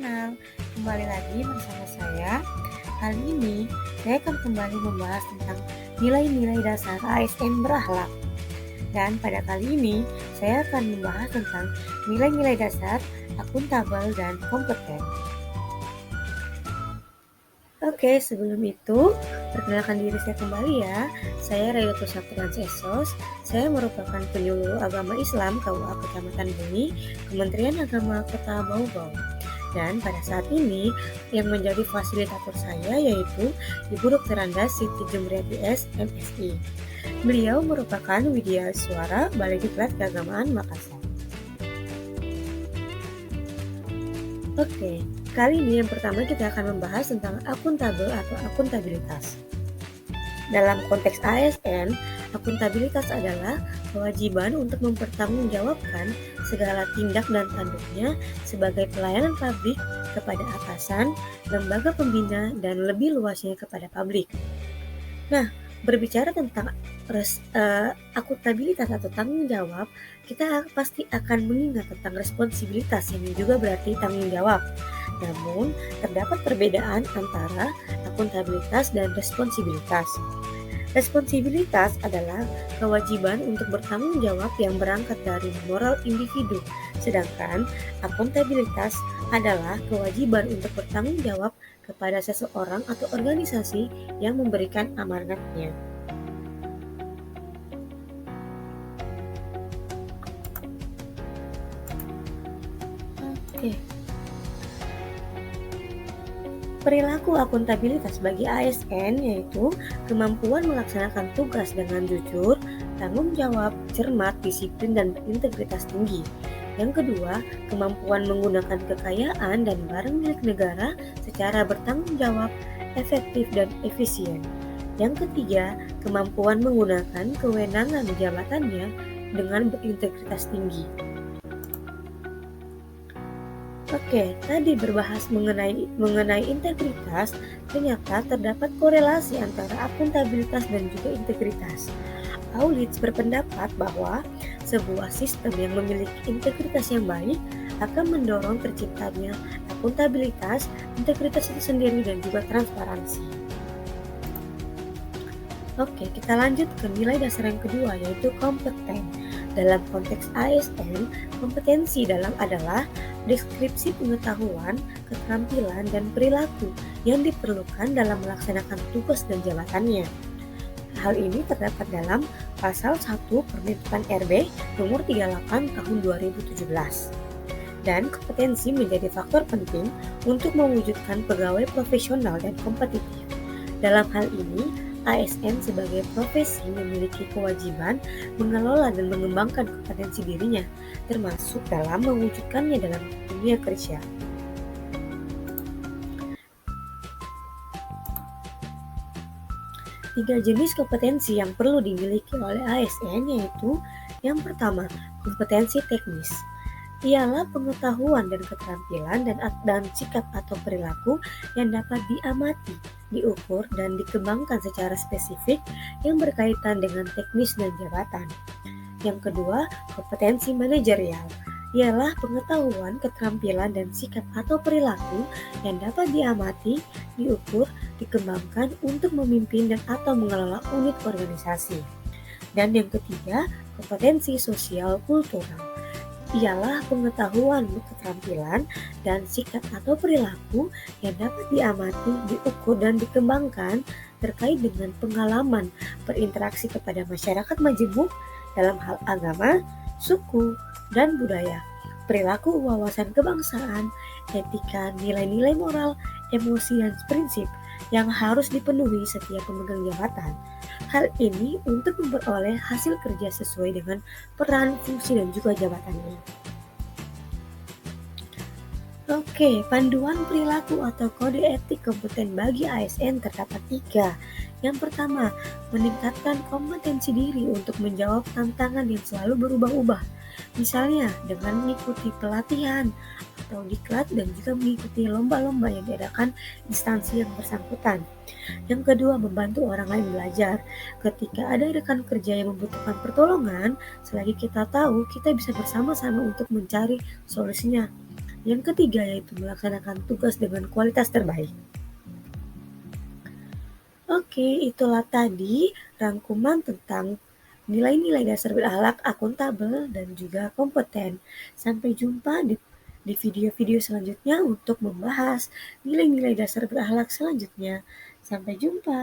kenal, kembali lagi bersama saya. Kali ini saya akan kembali membahas tentang nilai-nilai dasar ASN berakhlak. Dan pada kali ini saya akan membahas tentang nilai-nilai dasar akuntabel dan kompeten. Oke, sebelum itu, perkenalkan diri saya kembali ya. Saya Rayutu Satrians Esos. Saya merupakan penyuluh agama Islam KUA Kecamatan Bumi, Kementerian Agama Kota Bau-Bau. Dan pada saat ini, yang menjadi fasilitator saya yaitu Ibu Dr. Anda Siti Jumriyati S, MSI. Beliau merupakan Widya Suara Balai Diklat Keagamaan Makassar. Oke, kali ini yang pertama kita akan membahas tentang akuntabel atau akuntabilitas. Dalam konteks ASN, akuntabilitas adalah kewajiban untuk mempertanggungjawabkan segala tindak dan tanduknya sebagai pelayanan publik kepada atasan, lembaga pembina, dan lebih luasnya kepada publik. Nah, berbicara tentang akuntabilitas atau tanggung jawab, kita pasti akan mengingat tentang responsibilitas yang juga berarti tanggung jawab. Namun, terdapat perbedaan antara akuntabilitas dan responsibilitas. Responsibilitas adalah kewajiban untuk bertanggung jawab yang berangkat dari moral individu, sedangkan akuntabilitas adalah kewajiban untuk bertanggung jawab kepada seseorang atau organisasi yang memberikan amanatnya. Oke. Perilaku akuntabilitas bagi ASN yaitu kemampuan melaksanakan tugas dengan jujur, tanggung jawab, cermat, disiplin, dan berintegritas tinggi. Yang kedua, kemampuan menggunakan kekayaan dan barang milik negara secara bertanggung jawab, efektif, dan efisien. Yang ketiga, kemampuan menggunakan kewenangan jabatannya dengan berintegritas tinggi. Oke, tadi berbahas mengenai integritas, ternyata terdapat korelasi antara akuntabilitas dan juga integritas. Aulitz berpendapat bahwa sebuah sistem yang memiliki integritas yang baik akan mendorong terciptanya akuntabilitas, integritas itu sendiri, dan juga transparansi. Oke, kita lanjut ke nilai dasar yang kedua yaitu kompeten. Dalam konteks ASN, kompetensi adalah deskripsi pengetahuan, keterampilan, dan perilaku yang diperlukan dalam melaksanakan tugas dan jabatannya. Hal ini terdapat dalam Pasal 1 Permentan RB nomor 38 tahun 2017. Dan kompetensi menjadi faktor penting untuk mewujudkan pegawai profesional dan kompetitif. Dalam hal ini, ASN sebagai profesi memiliki kewajiban mengelola dan mengembangkan kompetensi dirinya, termasuk dalam mewujudkannya dalam dunia kerja. Tiga jenis kompetensi yang perlu dimiliki oleh ASN yaitu yang pertama, kompetensi teknis. Ialah pengetahuan dan keterampilan dan sikap atau perilaku yang dapat diamati, diukur, dan dikembangkan secara spesifik yang berkaitan dengan teknis dan jabatan. Yang kedua, kompetensi manajerial. Ialah pengetahuan, keterampilan, dan sikap atau perilaku yang dapat diamati, diukur, dikembangkan untuk memimpin dan atau mengelola unit organisasi. Dan yang ketiga, kompetensi sosial kultural. Ialah pengetahuan, keterampilan, dan sikap atau perilaku yang dapat diamati, diukur, dan dikembangkan terkait dengan pengalaman berinteraksi kepada masyarakat majemuk dalam hal agama, suku, dan budaya, perilaku wawasan kebangsaan, etika, nilai-nilai moral, emosi, dan prinsip yang harus dipenuhi setiap pemegang jabatan. Hal ini untuk memperoleh hasil kerja sesuai dengan peran, fungsi, dan juga jabatannya. Oke, panduan perilaku atau kode etik kompeten bagi ASN terdapat 3. Yang pertama, meningkatkan kompetensi diri untuk menjawab tantangan yang selalu berubah-ubah. Misalnya, dengan mengikuti pelatihan atau diklat dan juga mengikuti lomba-lomba yang diadakan instansi yang bersangkutan. Yang kedua, membantu orang lain belajar. Ketika ada rekan kerja yang membutuhkan pertolongan, selagi kita tahu, kita bisa bersama-sama untuk mencari solusinya. Yang ketiga yaitu melaksanakan tugas dengan kualitas terbaik. Oke, itulah tadi rangkuman tentang nilai-nilai dasar berakhlak, akuntabel, dan juga kompeten. Sampai jumpa di video-video selanjutnya untuk membahas nilai-nilai dasar berakhlak selanjutnya. Sampai jumpa.